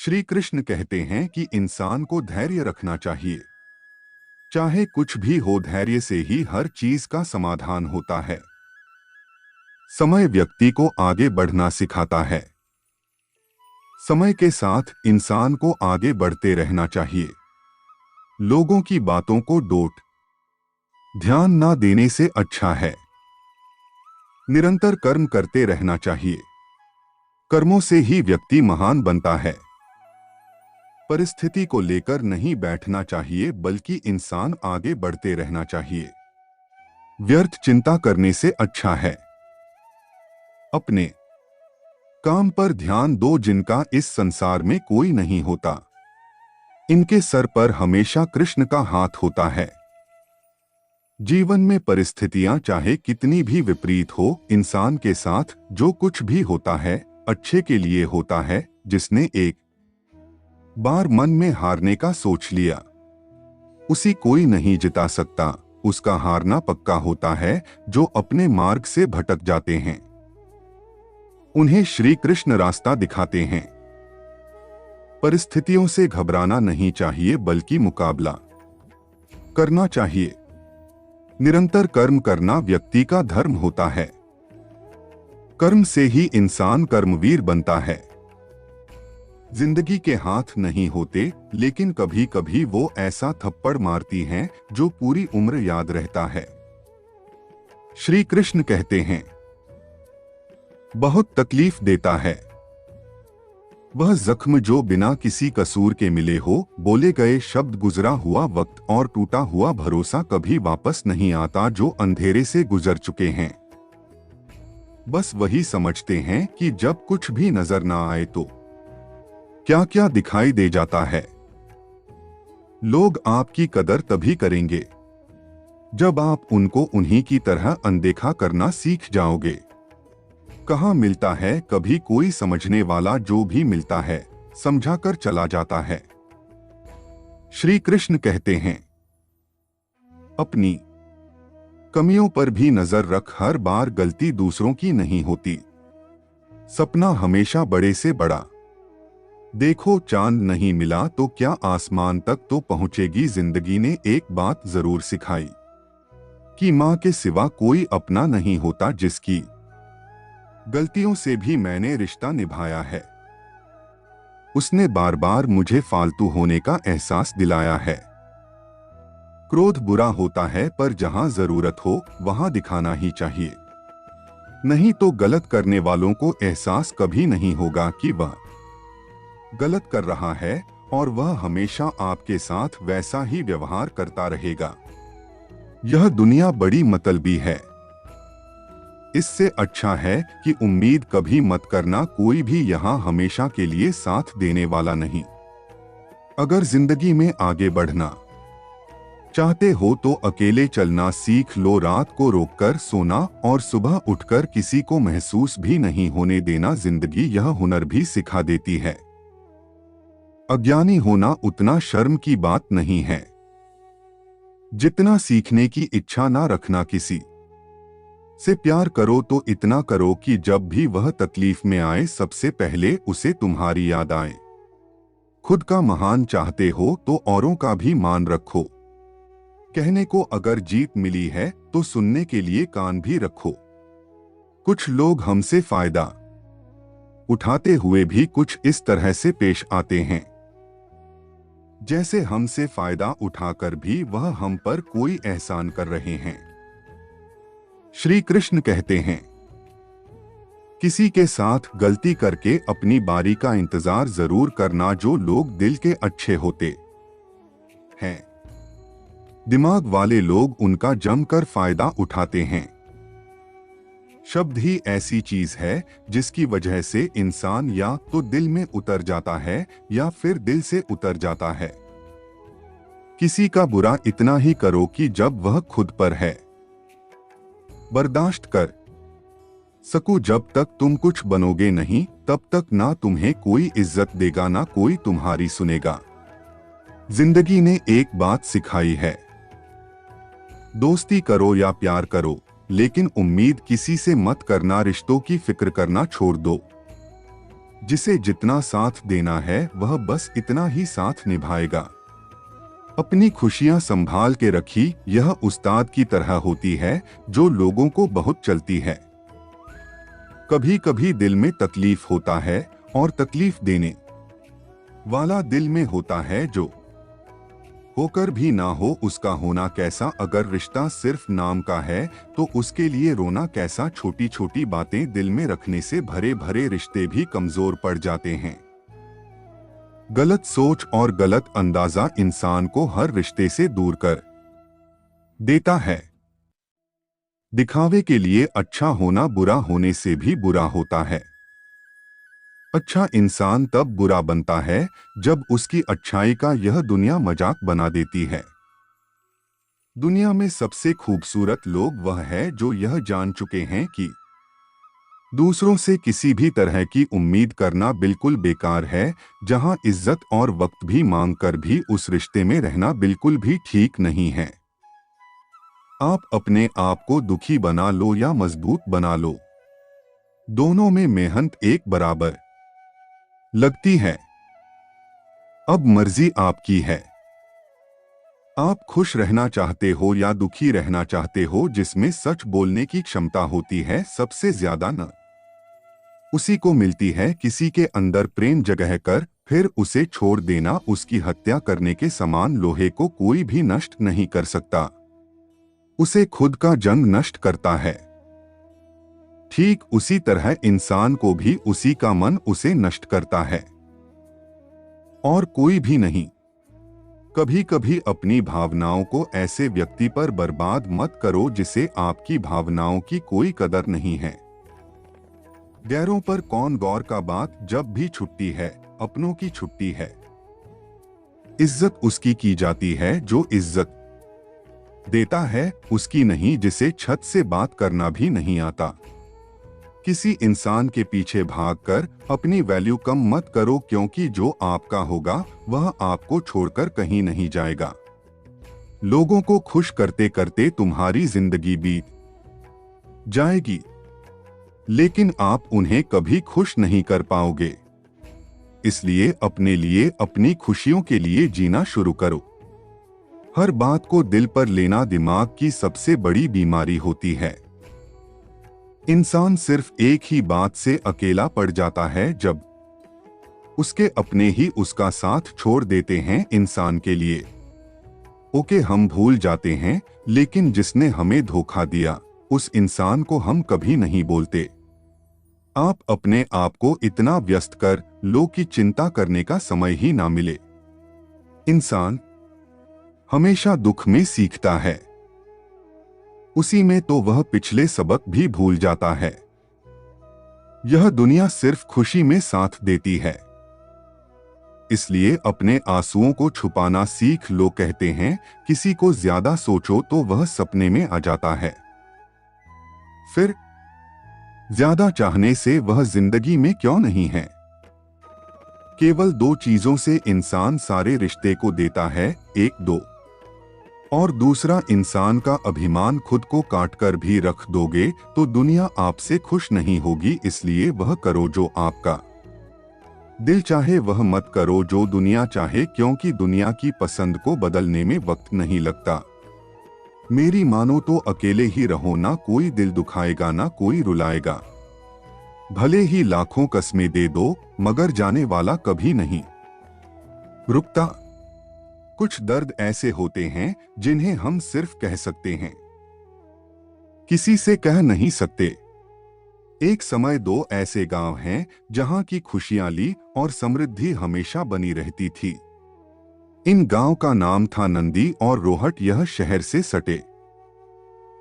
श्री कृष्ण कहते हैं कि इंसान को धैर्य रखना चाहिए। चाहे कुछ भी हो, धैर्य से ही हर चीज का समाधान होता है। समय व्यक्ति को आगे बढ़ना सिखाता है। समय के साथ इंसान को आगे बढ़ते रहना चाहिए। लोगों की बातों को डोट ध्यान ना देने से अच्छा है निरंतर कर्म करते रहना चाहिए। कर्मों से ही व्यक्ति महान बनता है। परिस्थिति को लेकर नहीं बैठना चाहिए, बल्कि इंसान आगे बढ़ते रहना चाहिए। व्यर्थ चिंता करने से अच्छा है अपने काम पर ध्यान दो, जिनका इस संसार में कोई नहीं होता। इनके सर पर हमेशा कृष्ण का हाथ होता है। जीवन में परिस्थितियां चाहे कितनी भी विपरीत हो, इंसान के साथ जो कुछ भी होता है अच्छे के लिए होता है। जिसने एक बार मन में हारने का सोच लिया, उसी कोई नहीं जिता सकता। उसका हारना पक्का होता है। जो अपने मार्ग से भटक जाते हैं, उन्हें श्री कृष्ण रास्ता दिखाते हैं। परिस्थितियों से घबराना नहीं चाहिए, बल्कि मुकाबला करना चाहिए। निरंतर कर्म करना व्यक्ति का धर्म होता है। कर्म से ही इंसान कर्मवीर बनता है। जिंदगी के हाथ नहीं होते, लेकिन कभी कभी वो ऐसा थप्पड़ मारती हैं जो पूरी उम्र याद रहता है। श्री कृष्ण कहते हैं, बहुत तकलीफ देता है वह जख्म जो बिना किसी कसूर के मिले हो। बोले गए शब्द, गुजरा हुआ वक्त और टूटा हुआ भरोसा कभी वापस नहीं आता। जो अंधेरे से गुजर चुके हैं बस वही समझते हैं कि जब कुछ भी नजर ना आए तो क्या क्या दिखाई दे जाता है। लोग आपकी कदर तभी करेंगे जब आप उनको उन्हीं की तरह अनदेखा करना सीख जाओगे। कहाँ मिलता है कभी कोई समझने वाला, जो भी मिलता है समझाकर चला जाता है। श्री कृष्ण कहते हैं, अपनी कमियों पर भी नजर रख। हर बार गलती दूसरों की नहीं होती। सपना हमेशा बड़े से बड़ा देखो। चांद नहीं मिला तो क्या आसमान तक तो पहुंचेगी। जिंदगी ने एक बात जरूर सिखाई कि मां के सिवा कोई अपना नहीं होता। जिसकी गलतियों से भी मैंने रिश्ता निभाया है, उसने बार बार मुझे फालतू होने का एहसास दिलाया है। क्रोध बुरा होता है, पर जहां जरूरत हो वहां दिखाना ही चाहिए। नहीं तो गलत करने वालों को एहसास कभी नहीं होगा कि वह गलत कर रहा है, और वह हमेशा आपके साथ वैसा ही व्यवहार करता रहेगा। यह दुनिया बड़ी मतलबी है। इससे अच्छा है कि उम्मीद कभी मत करना। कोई भी यहाँ हमेशा के लिए साथ देने वाला नहीं। अगर जिंदगी में आगे बढ़ना चाहते हो तो अकेले चलना सीख लो। रात को रोककर सोना और सुबह उठकर किसी को महसूस भी नहीं होने देना। जिंदगी यह हुनर भी सिखा देती है। अज्ञानी होना उतना शर्म की बात नहीं है जितना सीखने की इच्छा ना रखना। किसी से प्यार करो तो इतना करो कि जब भी वह तकलीफ में आए, सबसे पहले उसे तुम्हारी याद आए। खुद का महान चाहते हो तो औरों का भी मान रखो। कहने को अगर जीत मिली है तो सुनने के लिए कान भी रखो। कुछ लोग हमसे फायदा उठाते हुए भी कुछ इस तरह से पेश आते हैं जैसे हमसे फायदा उठाकर भी वह हम पर कोई एहसान कर रहे हैं। श्री कृष्ण कहते हैं, किसी के साथ गलती करके अपनी बारी का इंतजार जरूर करना। जो लोग दिल के अच्छे होते हैं, दिमाग वाले लोग उनका जमकर फायदा उठाते हैं। शब्द ही ऐसी चीज है जिसकी वजह से इंसान या तो दिल में उतर जाता है या फिर दिल से उतर जाता है। किसी का बुरा इतना ही करो कि जब वह खुद पर है बर्दाश्त कर सको। जब तक तुम कुछ बनोगे नहीं, तब तक ना तुम्हें कोई इज्जत देगा ना कोई तुम्हारी सुनेगा। जिंदगी ने एक बात सिखाई है, दोस्ती करो या प्यार करो, लेकिन उम्मीद किसी से मत करना। रिश्तों की फिक्र करना छोड़ दो। जिसे जितना साथ देना है वह बस इतना ही साथ निभाएगा। अपनी खुशियां संभाल के रखी, यह उस्ताद की तरह होती है जो लोगों को बहुत चलती है। कभी कभी दिल में तकलीफ होता है और तकलीफ देने वाला दिल में होता है, जो होकर भी ना हो उसका होना कैसा। अगर रिश्ता सिर्फ नाम का है तो उसके लिए रोना कैसा। छोटी छोटी बातें दिल में रखने से भरे भरे रिश्ते भी कमजोर पड़ जाते हैं। गलत सोच और गलत अंदाजा इंसान को हर रिश्ते से दूर कर देता है। दिखावे के लिए अच्छा होना बुरा होने से भी बुरा होता है। अच्छा इंसान तब बुरा बनता है जब उसकी अच्छाई का यह दुनिया मजाक बना देती है। दुनिया में सबसे खूबसूरत लोग वह है जो यह जान चुके हैं कि दूसरों से किसी भी तरह की उम्मीद करना बिल्कुल बेकार है। जहां इज्जत और वक्त भी मांग कर भी उस रिश्ते में रहना बिल्कुल भी ठीक नहीं है। आप अपने आप को दुखी बना लो या मजबूत बना लो, दोनों में मेहनत एक बराबर लगती है। अब मर्जी आपकी है। आप खुश रहना चाहते हो या दुखी रहना चाहते हो। जिसमें सच बोलने की क्षमता होती है सबसे ज्यादा न उसी को मिलती है। किसी के अंदर प्रेम जगह कर फिर उसे छोड़ देना उसकी हत्या करने के समान। लोहे को कोई भी नष्ट नहीं कर सकता, उसे खुद का जंग नष्ट करता है। ठीक उसी तरह इंसान को भी उसी का मन उसे नष्ट करता है और कोई भी नहीं। कभी कभी अपनी भावनाओं को ऐसे व्यक्ति पर बर्बाद मत करो जिसे आपकी भावनाओं की कोई कदर नहीं है। गैरों पर कौन गौर का बात, जब भी छुट्टी है अपनों की छुट्टी है। इज्जत उसकी की जाती है जो इज्जत देता है, उसकी नहीं जिसे छत से बात करना भी नहीं आता। किसी इंसान के पीछे भागकर अपनी वैल्यू कम मत करो, क्योंकि जो आपका होगा वह आपको छोड़कर कहीं नहीं जाएगा। लोगों को खुश करते करते तुम्हारी जिंदगी बीत जाएगी, लेकिन आप उन्हें कभी खुश नहीं कर पाओगे। इसलिए अपने लिए, अपनी खुशियों के लिए जीना शुरू करो। हर बात को दिल पर लेना दिमाग की सबसे बड़ी बीमारी होती है। इंसान सिर्फ एक ही बात से अकेला पड़ जाता है जब उसके अपने ही उसका साथ छोड़ देते हैं। इंसान के लिए ओके हम भूल जाते हैं, लेकिन जिसने हमें धोखा दिया उस इंसान को हम कभी नहीं बोलते। आप अपने आप को इतना व्यस्त कर लो कि चिंता करने का समय ही ना मिले। इंसान हमेशा दुख में सीखता है, उसी में तो वह पिछले सबक भी भूल जाता है। यह दुनिया सिर्फ खुशी में साथ देती है, इसलिए अपने आंसुओं को छुपाना सीख लो। कहते हैं किसी को ज्यादा सोचो तो वह सपने में आ जाता है, फिर ज्यादा चाहने से वह जिंदगी में क्यों नहीं है। केवल दो चीजों से इंसान सारे रिश्ते को देता है, एक दो और दूसरा इंसान का अभिमान। खुद को काट कर भी रख दोगे तो दुनिया आपसे खुश नहीं होगी। इसलिए वह करो जो आपका दिल चाहे, वह मत करो जो दुनिया चाहे, क्योंकि दुनिया की पसंद को बदलने में वक्त नहीं लगता। मेरी मानो तो अकेले ही रहो, ना कोई दिल दुखाएगा ना कोई रुलाएगा। भले ही लाखों कस्में दे दो मगर जाने वाला कभी नहीं रुकता। कुछ दर्द ऐसे होते हैं जिन्हें हम सिर्फ कह सकते हैं, किसी से कह नहीं सकते। एक समय दो ऐसे गांव हैं जहां की खुशहाली और समृद्धि हमेशा बनी रहती थी। इन गांव का नाम था नंदी और रोहट। यह शहर से सटे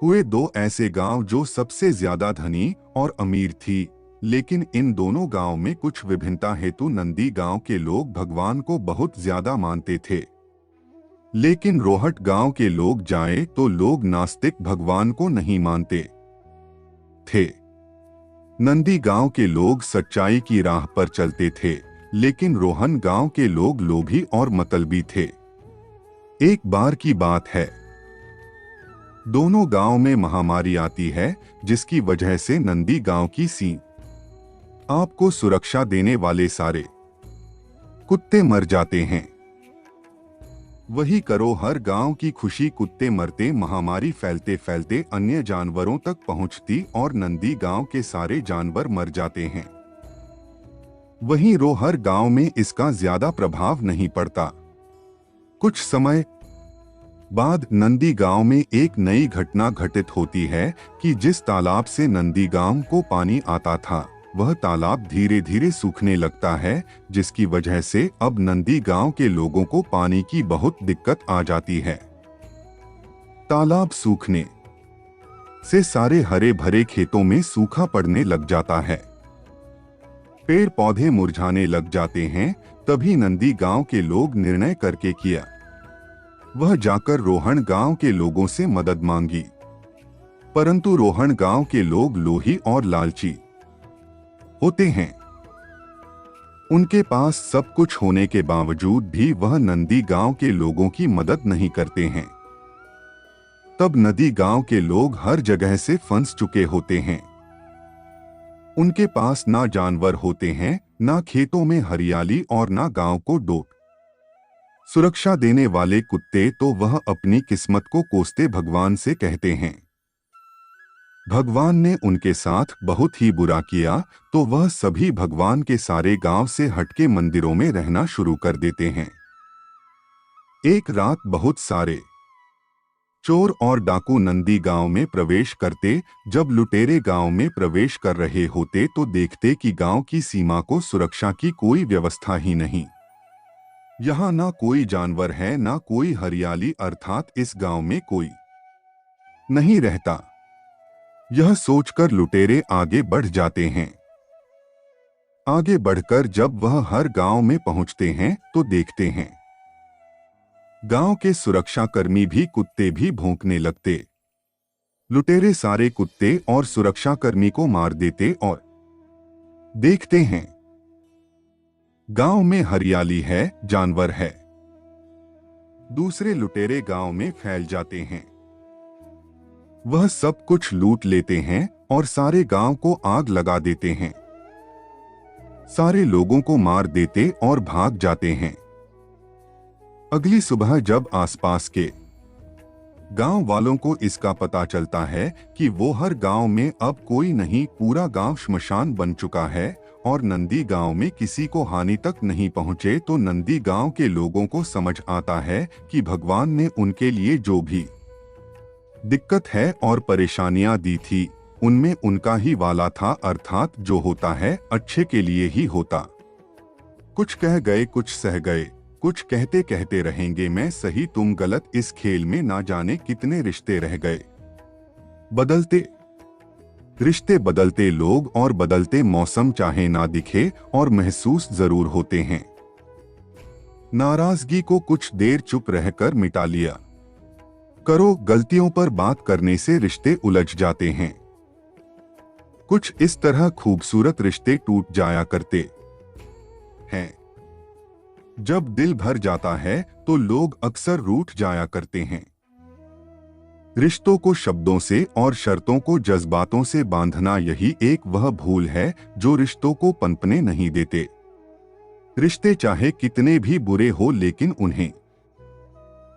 हुए दो ऐसे गांव जो सबसे ज्यादा धनी और अमीर थी। लेकिन इन दोनों गांव में कुछ विभिन्नता हेतु नंदी गांव के लोग भगवान को बहुत ज्यादा मानते थे, लेकिन रोहट गांव के लोग जाए तो लोग नास्तिक, भगवान को नहीं मानते थे। नंदी गांव के लोग सच्चाई की राह पर चलते थे, लेकिन रोहन गांव के लोग लोभी और मतलबी थे। एक बार की बात है, दोनों गांव में महामारी आती है जिसकी वजह से नंदी गांव की सीन आपको सुरक्षा देने वाले सारे कुत्ते मर जाते हैं। वही करो हर गांव की खुशी, कुत्ते मरते, महामारी फैलते फैलते अन्य जानवरों तक पहुंचती और नंदी गांव के सारे जानवर मर जाते हैं। वहीं रो हर गांव में इसका ज्यादा प्रभाव नहीं पड़ता। कुछ समय बाद नंदी गांव में एक नई घटना घटित होती है कि जिस तालाब से नंदी गांव को पानी आता था वह तालाब धीरे धीरे सूखने लगता है, जिसकी वजह से अब नंदी गांव के लोगों को पानी की बहुत दिक्कत आ जाती है। तालाब सूखने से सारे हरे भरे खेतों में सूखा पड़ने लग जाता है, पेड़ पौधे मुरझाने लग जाते हैं। तभी नंदी गांव के लोग निर्णय करके किया, वह जाकर रोहण गांव के लोगों से मदद मांगी। परंतु रोहण गांव के लोग लोभी और लालची होते हैं। उनके पास सब कुछ होने के बावजूद भी वह नंदी गांव के लोगों की मदद नहीं करते हैं। तब नदी गांव के लोग हर जगह से फंस चुके होते हैं। उनके पास ना जानवर होते हैं, ना खेतों में हरियाली और ना गांव को डोर सुरक्षा देने वाले कुत्ते। तो वह अपनी किस्मत को कोसते भगवान से कहते हैं। भगवान ने उनके साथ बहुत ही बुरा किया, तो वह सभी भगवान के सारे गांव से हटके मंदिरों में रहना शुरू कर देते हैं। एक रात बहुत सारे चोर और डाकू नंदी गांव में प्रवेश करते। जब लुटेरे गांव में प्रवेश कर रहे होते तो देखते कि गांव की सीमा को सुरक्षा की कोई व्यवस्था ही नहीं। यहाँ ना कोई जानवर है, ना कोई हरियाली, अर्थात इस गांव में कोई नहीं रहता। यह सोचकर लुटेरे आगे बढ़ जाते हैं। आगे बढ़कर जब वह हर गांव में पहुंचते हैं तो देखते हैं गांव के सुरक्षाकर्मी भी कुत्ते भी भौंकने लगते। लुटेरे सारे कुत्ते और सुरक्षाकर्मी को मार देते और देखते हैं गांव में हरियाली है, जानवर है। दूसरे लुटेरे गांव में फैल जाते हैं। वह सब कुछ लूट लेते हैं और सारे गांव को आग लगा देते हैं। सारे लोगों को मार देते और भाग जाते हैं। अगली सुबह जब आसपास के गांव वालों को इसका पता चलता है कि वो हर गांव में अब कोई नहीं, पूरा गांव श्मशान बन चुका है और नंदी गांव में किसी को हानि तक नहीं पहुंचे, तो नंदी गांव के लोगों को समझ आता है कि भगवान ने उनके लिए जो भी दिक्कत है और परेशानियां दी थी उनमें उनका ही वाला था, अर्थात जो होता है अच्छे के लिए ही होता। कुछ कह गए, कुछ सह गए, कुछ कहते कहते रहेंगे मैं सही तुम गलत, इस खेल में ना जाने कितने रिश्ते रह गए। बदलते रिश्ते, बदलते लोग और बदलते मौसम चाहे ना दिखे और महसूस जरूर होते हैं। नाराजगी को कुछ देर चुप रहकर मिटा लिया करो, गलतियों पर बात करने से रिश्ते उलझ जाते हैं। कुछ इस तरह खूबसूरत रिश्ते टूट जाया करते हैं। जब दिल भर जाता है तो लोग अक्सर रूठ जाया करते हैं। रिश्तों को शब्दों से और शर्तों को जज्बातों से बांधना, यही एक वह भूल है जो रिश्तों को पनपने नहीं देते। रिश्ते चाहे कितने भी बुरे हो लेकिन उन्हें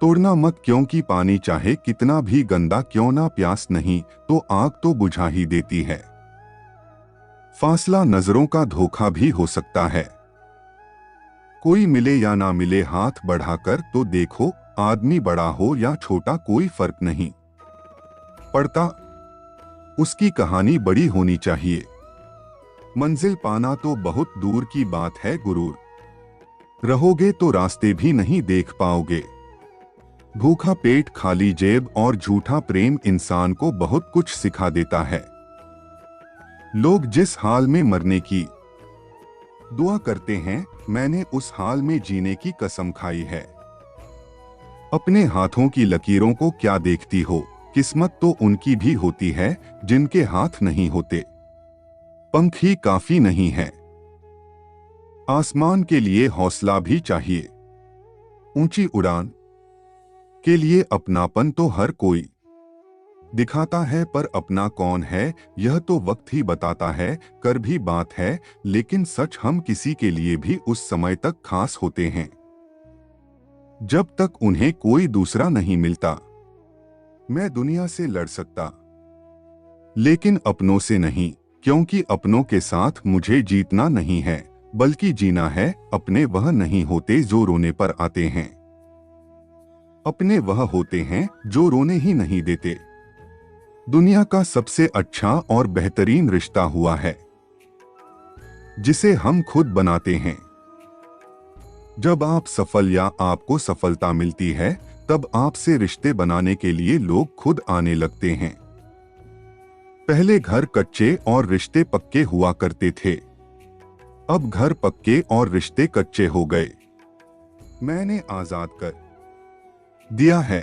तोड़ना मत, क्योंकि पानी चाहे कितना भी गंदा क्यों ना, प्यास नहीं तो आग तो बुझा ही देती है। फासला नजरों का धोखा भी हो सकता है। कोई मिले या ना मिले, हाथ बढ़ाकर तो देखो, आदमी बड़ा हो या छोटा कोई फर्क नहीं पड़ता। उसकी कहानी बड़ी होनी चाहिए। मंजिल पाना तो बहुत दूर की बात है, गुरूर रहोगे तो रास्ते भी नहीं देख पाओगे। भूखा पेट, खाली जेब और झूठा प्रेम इंसान को बहुत कुछ सिखा देता है। लोग जिस हाल में मरने की दुआ करते हैं, मैंने उस हाल में जीने की कसम खाई है। अपने हाथों की लकीरों को क्या देखती हो, किस्मत तो उनकी भी होती है जिनके हाथ नहीं होते। पंख ही काफी नहीं है, आसमान के लिए हौसला भी चाहिए। ऊंची उड़ान के लिए अपनापन तो हर कोई दिखाता है पर अपना कौन है यह तो वक्त ही बताता है। कर भी बात है, लेकिन सच हम किसी के लिए भी उस समय तक खास होते हैं जब तक उन्हें कोई दूसरा नहीं मिलता। मैं दुनिया से लड़ सकता, लेकिन अपनों से नहीं, क्योंकि अपनों के साथ मुझे जीतना नहीं है बल्कि जीना है। अपने वह नहीं होते जो रोने पर आते हैं, अपने वह होते हैं जो रोने ही नहीं देते। दुनिया का सबसे अच्छा और बेहतरीन रिश्ता हुआ है जिसे हम खुद बनाते हैं। जब आप सफल या आपको सफलता मिलती है, तब आपसे रिश्ते बनाने के लिए लोग खुद आने लगते हैं। पहले घर कच्चे और रिश्ते पक्के हुआ करते थे, अब घर पक्के और रिश्ते कच्चे हो गए। मैंने आजाद कर दिया है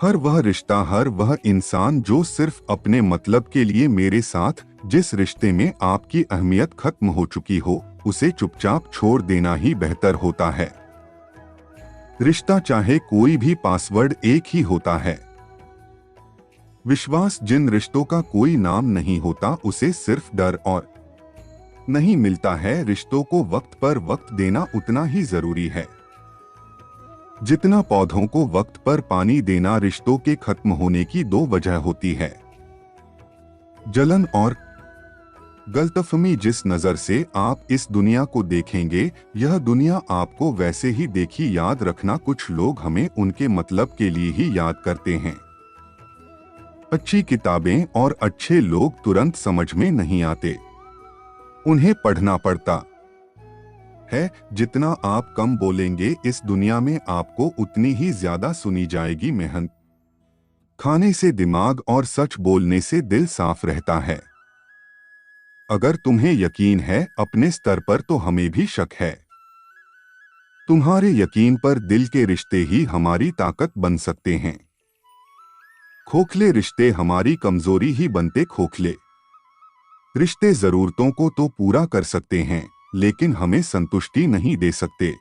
हर वह रिश्ता, हर वह इंसान जो सिर्फ अपने मतलब के लिए मेरे साथ। जिस रिश्ते में आपकी अहमियत खत्म हो चुकी हो, उसे चुपचाप छोड़ देना ही बेहतर होता है। रिश्ता चाहे कोई भी पासवर्ड एक ही होता है। विश्वास जिन रिश्तों का कोई नाम नहीं होता, उसे सिर्फ डर और नहीं मिलता है। रिश्तों को वक्त पर वक्त देना उतना ही जरूरी है जितना पौधों को वक्त पर पानी देना। रिश्तों के खत्म होने की दो वजह होती है, जलन और गलतफहमी। जिस नजर से आप इस दुनिया को देखेंगे, यह दुनिया आपको वैसे ही देखी। याद रखना, कुछ लोग हमें उनके मतलब के लिए ही याद करते हैं। अच्छी किताबें और अच्छे लोग तुरंत समझ में नहीं आते, उन्हें पढ़ना पड़ता है। जितना आप कम बोलेंगे, इस दुनिया में आपको उतनी ही ज्यादा सुनी जाएगी। मेहनत खाने से दिमाग और सच बोलने से दिल साफ रहता है। अगर तुम्हें यकीन है अपने स्तर पर, तो हमें भी शक है। तुम्हारे यकीन पर दिल के रिश्ते ही हमारी ताकत बन सकते हैं। खोखले रिश्ते हमारी कमजोरी ही बनते। खोखले रिश्ते जरूरतों को तो पूरा कर सकते हैं, लेकिन हमें संतुष्टि नहीं दे सकते।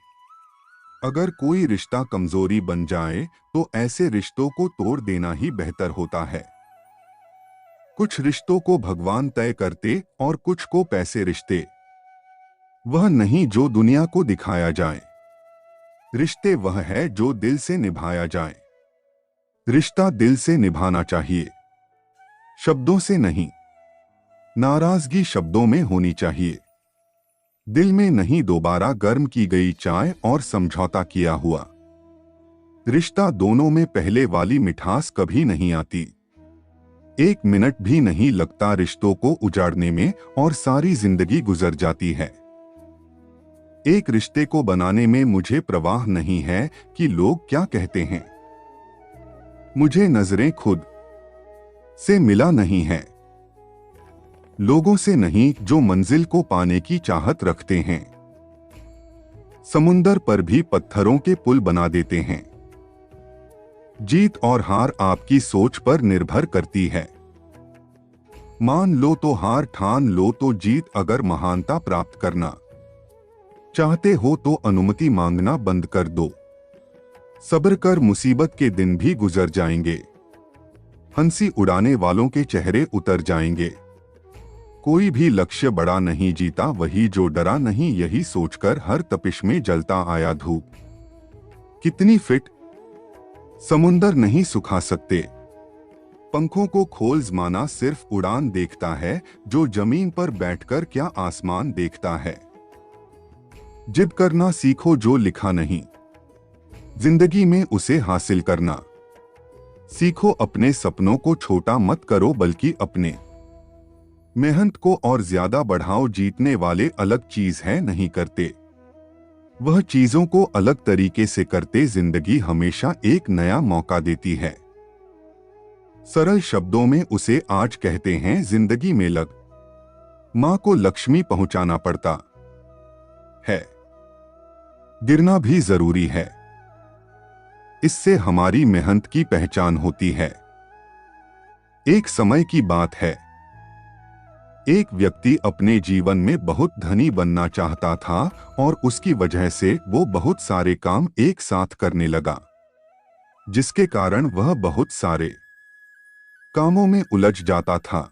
अगर कोई रिश्ता कमजोरी बन जाए, तो ऐसे रिश्तों को तोड़ देना ही बेहतर होता है। कुछ रिश्तों को भगवान तय करते और कुछ को पैसे। रिश्ते वह नहीं जो दुनिया को दिखाया जाए, रिश्ते वह है जो दिल से निभाया जाए। रिश्ता दिल से निभाना चाहिए, शब्दों से नहीं। नाराजगी शब्दों में होनी चाहिए, दिल में नहीं। दोबारा गर्म की गई चाय और समझौता किया हुआ रिश्ता, दोनों में पहले वाली मिठास कभी नहीं आती। एक मिनट भी नहीं लगता रिश्तों को उजाड़ने में, और सारी जिंदगी गुजर जाती है। एक रिश्ते को बनाने में मुझे परवाह नहीं है कि लोग क्या कहते हैं। मुझे नजरें खुद से मिला नहीं है, लोगों से नहीं जो मंजिल को पाने की चाहत रखते हैं। समुंदर पर भी पत्थरों के पुल बना देते हैं। जीत और हार आपकी सोच पर निर्भर करती है। मान लो तो हार, ठान लो तो जीत। अगर महानता प्राप्त करना चाहते हो तो अनुमति मांगना बंद कर दो। सब्र कर, मुसीबत के दिन भी गुजर जाएंगे। हंसी उड़ाने वालों के चेहरे उतर जाएंगे। कोई भी लक्ष्य बड़ा नहीं जीता, वही जो डरा नहीं। यही सोचकर हर तपिश में जलता आया धूप कितनी फिट समुंदर नहीं सुखा सकते। पंखों को खोल ज़माना सिर्फ उड़ान देखता है, जो जमीन पर बैठकर क्या आसमान देखता है। जिद करना सीखो, जो लिखा नहीं जिंदगी में उसे हासिल करना सीखो। अपने सपनों को छोटा मत करो, बल्कि अपने मेहनत को और ज्यादा बढ़ाओ। जीतने वाले अलग चीज है नहीं करते, वह चीजों को अलग तरीके से करते। जिंदगी हमेशा एक नया मौका देती है। सरल शब्दों में उसे आज कहते हैं जिंदगी में लग। मां को लक्ष्मी पहुंचाना पड़ता है, गिरना भी जरूरी है। इससे हमारी मेहनत की पहचान होती है। एक समय की बात है, एक व्यक्ति अपने जीवन में बहुत धनी बनना चाहता था और उसकी वजह से वो बहुत सारे काम एक साथ करने लगा, जिसके कारण वह बहुत सारे कामों में उलझ जाता था।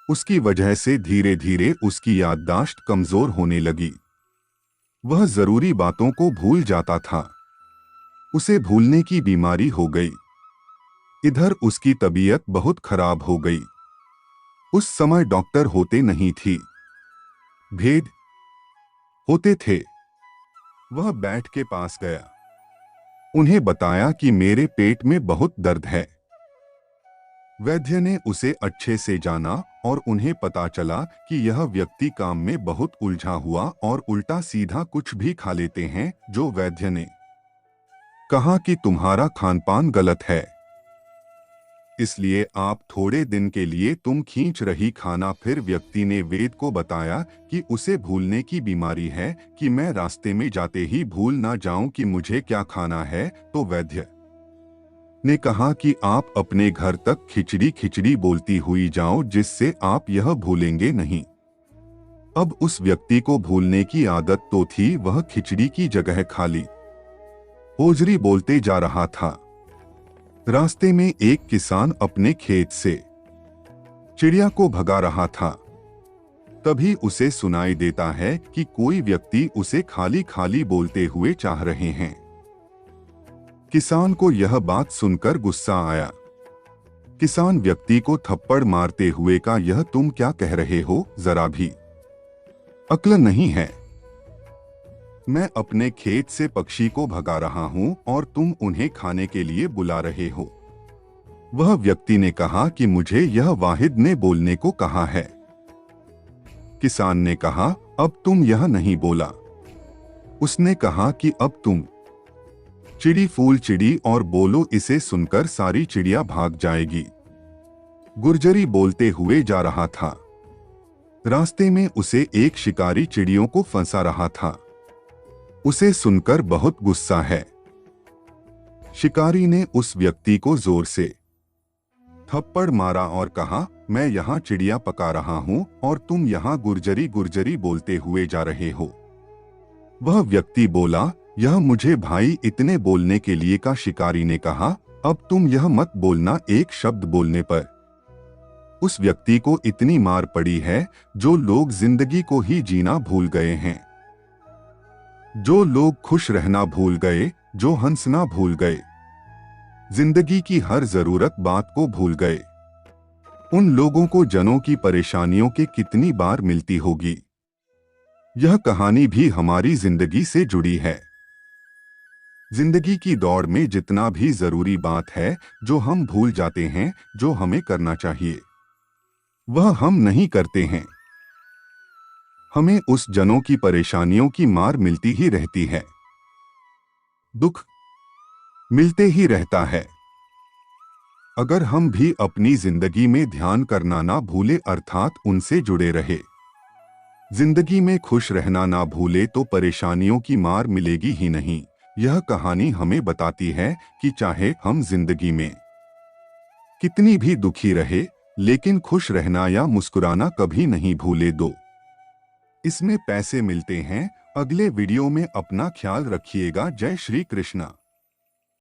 उसकी वजह से धीरे धीरे उसकी याददाश्त कमजोर होने लगी। वह जरूरी बातों को भूल जाता था। उसे भूलने की बीमारी हो गई। इधर उसकी तबीयत बहुत खराब हो गई। उस समय डॉक्टर होते नहीं थी, भेद होते थे। वह बैठ के पास गया। उन्हें बताया कि मेरे पेट में बहुत दर्द है। वैद्य ने उसे अच्छे से जाना और उन्हें पता चला कि यह व्यक्ति काम में बहुत उलझा हुआ और उल्टा सीधा कुछ भी खा लेते हैं। जो वैद्य ने कहा कि तुम्हारा खानपान गलत है, इसलिए आप थोड़े दिन के लिए तुम खींच रही खाना। फिर व्यक्ति ने वैद्य को बताया कि उसे भूलने की बीमारी है, कि मैं रास्ते में जाते ही भूल ना जाऊं कि मुझे क्या खाना है। तो वैद्य ने कहा कि आप अपने घर तक खिचड़ी खिचड़ी बोलती हुई जाओ, जिससे आप यह भूलेंगे नहीं। अब उस व्यक्ति को भूलने की आदत तो थी, वह खिचड़ी की जगह खाली होजरी बोलते जा रहा था। रास्ते में एक किसान अपने खेत से चिड़िया को भगा रहा था। तभी उसे सुनाई देता है कि कोई व्यक्ति उसे खाली खाली बोलते हुए चाह रहे हैं। किसान को यह बात सुनकर गुस्सा आया। किसान व्यक्ति को थप्पड़ मारते हुए कहा, यह तुम क्या कह रहे हो? जरा भी अक्ल नहीं है। मैं अपने खेत से पक्षी को भगा रहा हूं और तुम उन्हें खाने के लिए बुला रहे हो। वह व्यक्ति ने कहा कि मुझे यह वाहिद ने बोलने को कहा है। किसान ने कहा, अब तुम यह नहीं बोला। उसने कहा कि अब तुम चिड़ी फूल चिड़ी और बोलो। इसे सुनकर सारी चिड़िया भाग जाएगी। गुर्जरी बोलते हुए जा रहा था। रास्ते में उसे एक शिकारी चिड़ियों को फंसा रहा था। उसे सुनकर बहुत गुस्सा है। शिकारी ने उस व्यक्ति को जोर से थप्पड़ मारा और कहा, मैं यहाँ चिड़िया पका रहा हूँ और तुम यहाँ गुर्जरी गुर्जरी बोलते हुए जा रहे हो। वह व्यक्ति बोला, यह मुझे भाई इतने बोलने के लिए का। शिकारी ने कहा, अब तुम यह मत बोलना। एक शब्द बोलने पर उस व्यक्ति को इतनी मार पड़ी है, जो लोग जिंदगी को ही जीना भूल गए हैं, जो लोग खुश रहना भूल गए, जो हंसना भूल गए, जिंदगी की हर जरूरत बात को भूल गए। उन लोगों को जनों की परेशानियों के कितनी बार मिलती होगी। यह कहानी भी हमारी जिंदगी से जुड़ी है। जिंदगी की दौड़ में जितना भी जरूरी बात है, जो हम भूल जाते हैं, जो हमें करना चाहिए, वह हम नहीं करते हैं। हमें उस जनों की परेशानियों की मार मिलती ही रहती है, दुख मिलते ही रहता है। अगर हम भी अपनी जिंदगी में ध्यान करना ना भूले, अर्थात उनसे जुड़े रहे, जिंदगी में खुश रहना ना भूले, तो परेशानियों की मार मिलेगी ही नहीं। यह कहानी हमें बताती है कि चाहे हम जिंदगी में कितनी भी दुखी रहे, लेकिन खुश रहना या मुस्कुराना कभी नहीं भूले। दो इसमें पैसे मिलते हैं। अगले वीडियो में अपना ख्याल रखिएगा। जय श्री कृष्णा।